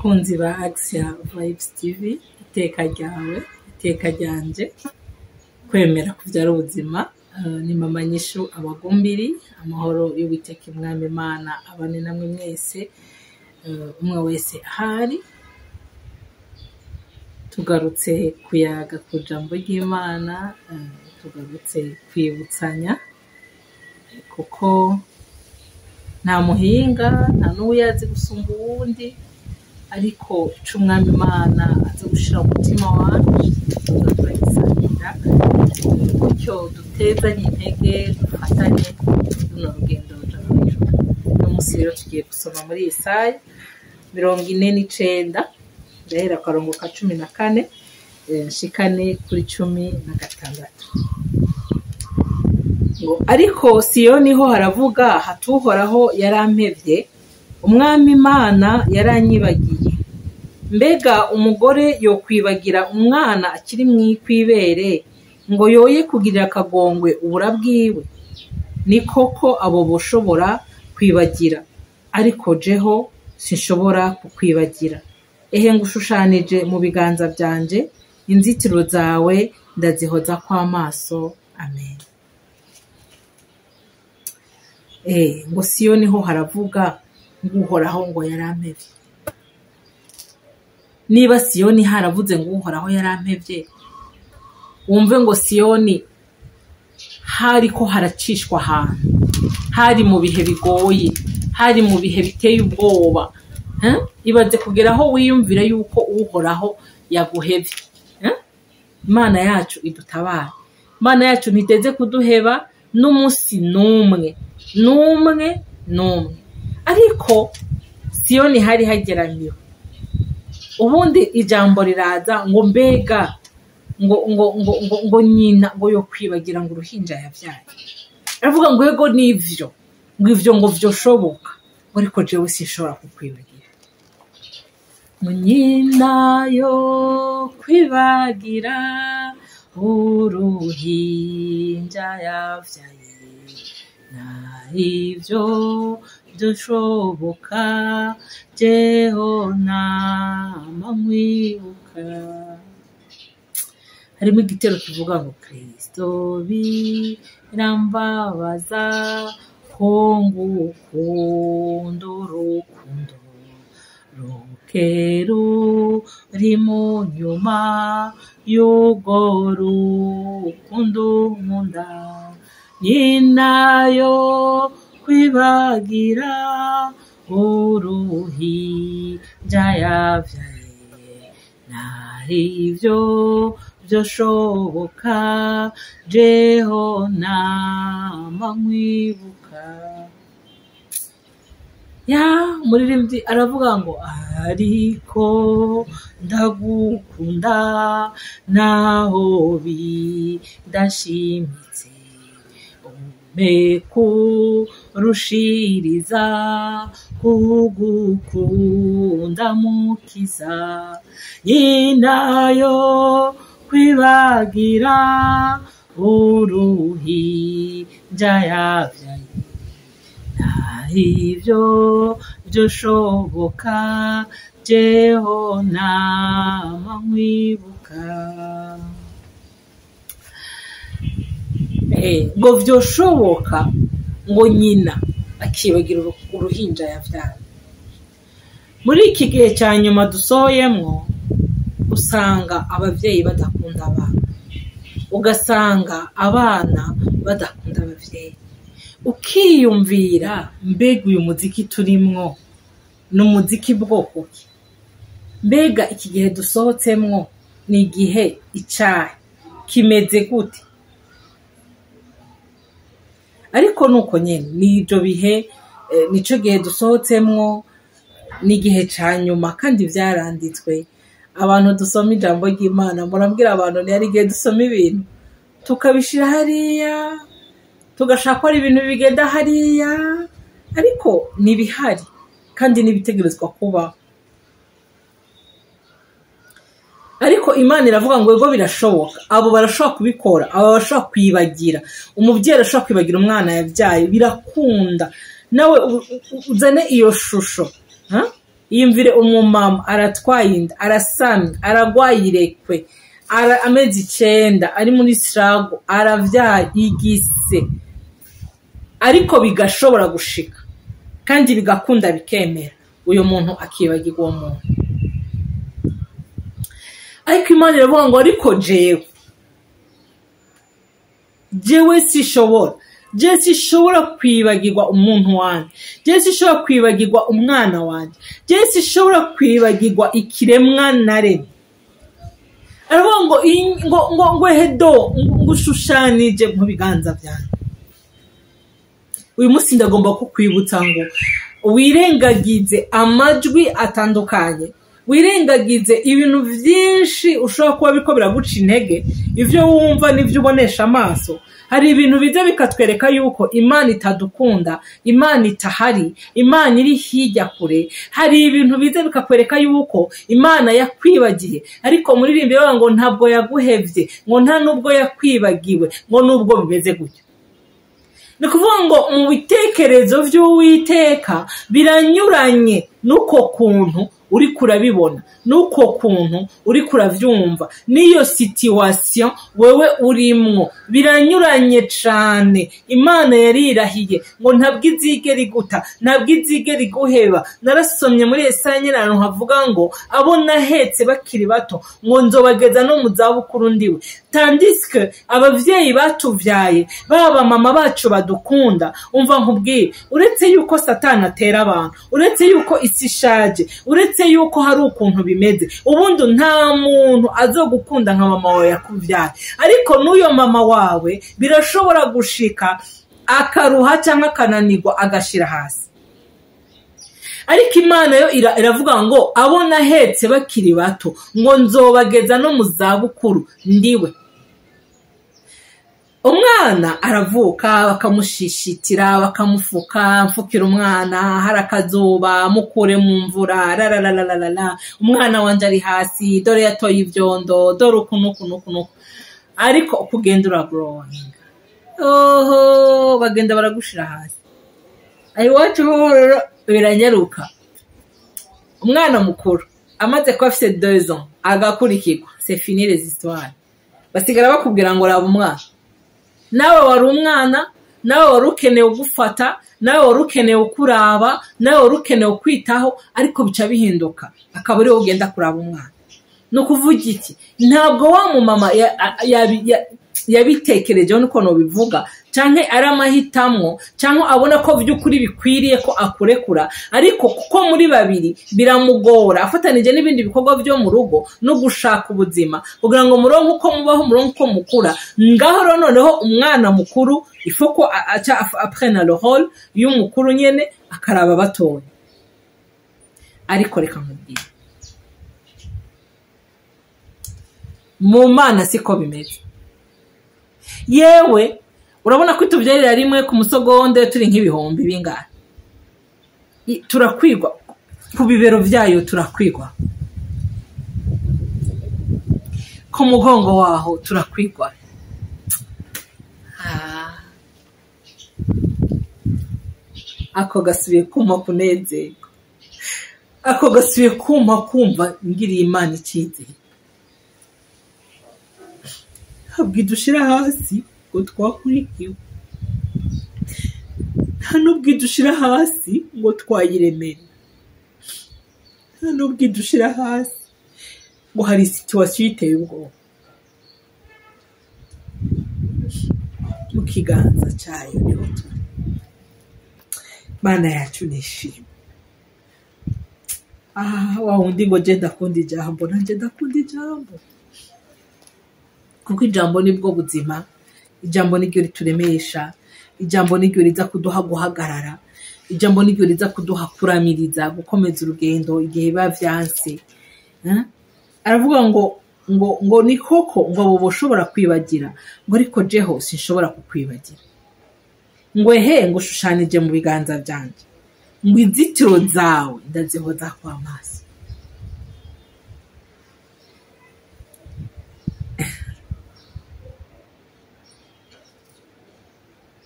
bakunzi ba Axia Vibes TV, iteka ryawe, iteka ryanje, kwemera kuvyara ubuzima. Ni mama Nyishu Abagumbiri, amahoro y'Uwiteka Umwami Imana abane namwe mwese, umwe wese ahari. Tugarutse kuyaga ku jambo ry'Imana, tugarutse kwibutsanya, kuko nta muhinga nta n'uyazi gusumba uwundi, ariko ico Umwami Imana aza gushira mu mutima wacu turagisangira, gutyo dutezanye intege, dufatanye runo rugendo ruja mw'ijuru. Uno musi rero tugiye gusoma muri Yesaya 49, ndahera akarongo ka 14 nshikane kuri 16. Ngo ariko Siyoni ho haravuga hatuhoraho yarampevye, Umwami Imana yaranyibagiye. Mbega umugore yokwibagira umwana akiri mwikwibere ngo yoye kugirira akagongwe ubura bwiwe? Ni koko abo boshobora kwibagira, ariko jeho sinshobora kukwibagira. Ehe ngushushanije mu biganza byanje, inzitiro zawe ndazihoza kw'amaso. Amen. Ngo Siyoni ho haravuga nguhoraho ngo yarampevye. Niba Siyoni haravuze ngo uhoraho yarampevye, wumve ngo Siyoni hari ko haracishwa ahantu, hari mu bihe bigoye, hari mu bihe biteye ubwoba. Ibaze kugeraho wiyumvira yuko uhoraho yaguhevye. Imana yacu idutabara. Imana yacu ntiteze kuduheba n'umusi numwe. Ariko Siyoni hari hageramiwe. Ubundi ijambo riraza ngo mbega ngo nyina ngo yo kwibagira ngo uruhinja yavyaye. Aravuga ngo yego nivyo, ngo ivyo ngo vyoshoboka, ariko jewe sinshobora kukwibagira. Ngo nyina yo kwibagira uruhinja yavyaye, na ivyo dushoboka jeho nama nkwibuka. Harimo igitero kivuga ngo Kristo birambabaza ko ngukunda urukundo rukeru rimo nyuma y'urwo rukundo nkunda. Nyina yo kwibagira uruhinja yavyaye, narivyo vyoshoboka jeho nama nkwibuka. Umuririmbyi aravuga ngo ariko ndagukunda naho bidashimitse, kurushiriza kugukunda mukiza. Nyina yo kwibagira uruhinja yavyaye, ivyo vyoshoboka jeho nama nkwibuka. Ngo vyoshoboka ngo nyina akibagira uruhinja yavyaye. Muri iki gihe cya nyuma dusohoyemwo, usanga abavyeyi badakunda abana, ugasanga abana badakunda abavyeyi. Ukiyumvira mbega uyu muziki turimwo n'umuziki bwoko ki? Mbega iki gihe dusohotsemwo ni igihe icahe kimeze gute? Ariko nuko nyene n'ivyo bihe, nico gihe dusohotsemwo, n'igihe ca nyuma kandi vyaranditswe. Abantu dusoma ijambo ry'Imana, murambwira abantu ni ari igihe dusoma ibintu tukabishira hariya, tugashaka ko ari ibintu bigenda hariya, ariko nibihari kandi nibitegerezwa kuba. Ariko Imana iravuga ngo ego birashoboka, abo barashobora kubikora, abo barashobora kwibagira. Umuvyeyi arashobora kwibagira umwana yavyaye, birakunda. Nawe uzane iyo shusho, yimvire umumama aratwaye inda arasamye aragwaye irekwe amezi 9 ari muri strago aravyaye igise ariko bigashobora gushika kandi bigakunda bikemera uyo muntu akibagirwa uwo muntu. Ariko Imana iravuga ngo ariko jewe sishobora kwibagirwa umuntu wanje, jewe sishobora kwibagirwa umwana wanje, jewe sishobora kwibagirwa ikiremwa naremye. Aravuga ngo hedo ngushushanije mu biganza byanjye. Uyu munsi ndagomba kukwibutsa ngo wirengagize amajwi atandukanye, wirengagize ibintu byinshi ushobora kuba biko biraguca intege, ivyo wumva n'ivyo ubonesha amaso. Hari ibintu bize bikatwereka yuko Imana itadukunda, Imana itahari, Imana iri hirya kure. Hari ibintu bize bikakwereka yuko Imana yakwibagiye, ariko muririmbe ngo ntabwo yaguhevye, ngo nta nubwo yakwibagiwe, ngo nubwo bimeze gutyo. Ni kuvuga ngo mu bitekerezo by'Uwiteka biranyuranye nuko kuntu uri kurabibona, nuko kuntu uri kuravyumva, niyo situation wewe urimwo biranyuranye cane. Imana yarirahiye ngo ntabwo izigera iguta, ntabwo izigera iguheba. Narasomye muri Yesaya nyirano havuga ngo abo nahetse bakiri bato ngo nzobageza no mu zabukuru ndiwe. Tandis que abavyeyi batuvyaye baba mama bacu badukunda, umva nkubwiye, uretse yuko Satani atera abantu, uretse yuko isi ishaje, uretse yuko hari ukuntu bimeze, ubundi nta muntu azogukunda nka mama wawe yakuvyaye. Ariko n'uyo mama wawe birashobora gushika akaruha cyangwa akananirwa agashira hasi. Ariko Imana yo iravuga ngo abo nahetse bakiri bato ngo nzobageza no mu zabukuru ndiwe. Umwana aravuka bakamushishitira bakamufuka, mfukira umwana harakazuba mukure mu mvura rararararara, umwana wanje ari hasi dore yatoye ivyondo dore ukunukunukunuku. Ariko kugenda uragrowing, oho bagenda baragushira hasi. Ayi wacu biranyaruka. Umwana mukuru amaze kuba afite 2 ans agakurikirwa, c'est fini les histoires. Basigara bakubwira ngo raba umwana, nawe wari umwana, nawe wari ukeneye gufata, nawe wari ukeneye kuraba, nawe wari ukeneye kwitaho, ariko bica bihinduka akaba ari ugenda kuraba umwana. No kuvuga iki, ntabwo wa mu mama yabitekerejeho nuko no bivuga, canke ari amahitamwo, canke abona ko vy'ukuri bikwiriye ko akurekura, ariko kuko muri babiri biramugora afatanije n'ibindi bikorwa byo mu rugo no gushaka ubuzima kugira ngo murongo uko mubaho, murongo uko mukura. Ngaho noneho umwana mukuru ifoko aca apprendre le rôle y'umukuru nyene akaraba batoye. Ariko reka nkubwire, mu Mana siko bimeze. Yewe urabona ko tuvyerera rimwe ku musogonde turi nk'ibihumbi bingahe, turakwigwa ku bibero vyayo, turakwigwa ku mugongo waho, turakwigwa. Ako gasubiye kuma kunezerwa, ako gasubiye kuma kumva ngiriye Imana icizere. Habwidushira hasi ngo twakurikiwe, nta n'ubwidushira hasi ngo twayiremera, nta n'ubwidushira hasi ngo hari situation iteye ubwoba. Mu kiganza cyayo niho turi. Mana yacu nishimye. Wa wundi ngo je ndakunda ijambo, nanje ndakunda ijambo, kuko ijambo nibwo buzima. Ijambo niryo rituremesha, ijambo niryo riza kuduha guhagarara, ijambo niryo riza kuduha kuramiriza, gukomeza urugendo igihe bavyanse. Aravuga ngo ni koko ngo abo boshobora kwibagira, ngo ariko jeho sinshobora kukwibagira. Ngo ehe ngo shushanije mu biganza byanje, ngo izitiro zawe ndazihoza kwa maso.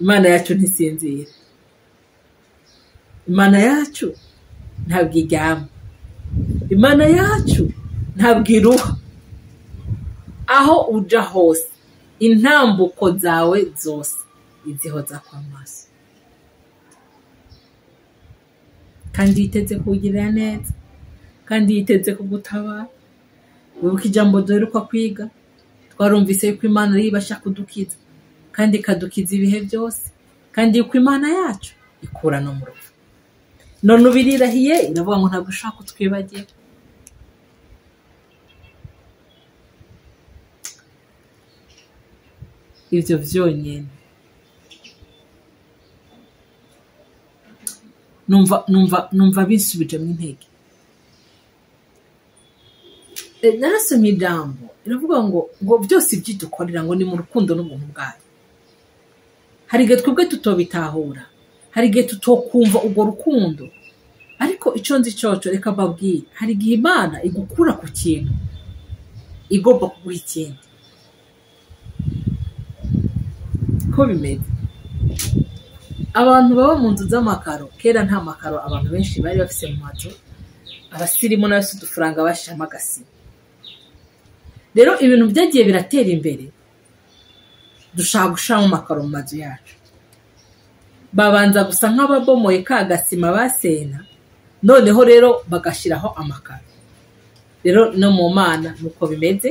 Imana yacu ntisinzira, Imana yacu ntabwo iryama. imana yacu ntabwo iruha aho uja hose intambuko zawe zose izihoza kw'amaso kandi yiteze kugirira neza kandi yiteze kugutabara wibuka ijambo duheruka kwiga twarumvise yuko imana ari ibasha kudukiza kandi ikadukiza ibihe byose kandi yuko imana yacu ikura no mu rupfu none ubirirahiye iravuga ngo ntabwo ushaka kutwibagira ivyo vyonyene numva bisubijemo intege narasomye ijambo iravuga ngo byose ibyidukorera ngo ni mu rukundo n'ubuntu bwayo hari igihe twebwe tutobitahura hari igihe tutokumva urwo rukundo ariko ico nzi coco reka mbabwire hari igihe imana igukura ku kintu igomba kuguha ikindi ko bimeze abantu baba mu nzu z'amakaro kera nta makaro abantu benshi bari bafise mu mazu abasirimu n'abafise udufaranga bashiramo agasima rero ibintu byagiye biratera imbere dushaka gushiramo amakaro mu mazu yacu babanza gusa nk'ababomoye ka gasima basena noneho rero bagashiraho amakaro rero no mu mana nuko bimeze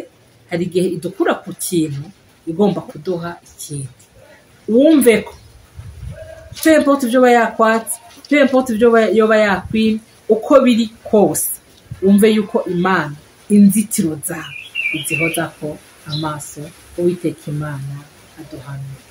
hari igihe idukura ku kintu igomba kuduha ikindi wumve ko peu importe ibyo bayakwatse peu importe ibyo yoba yakwima uko biri kose wumve yuko imana inzitiro zawe izihoza ko amaso uwiteka imana aduhanura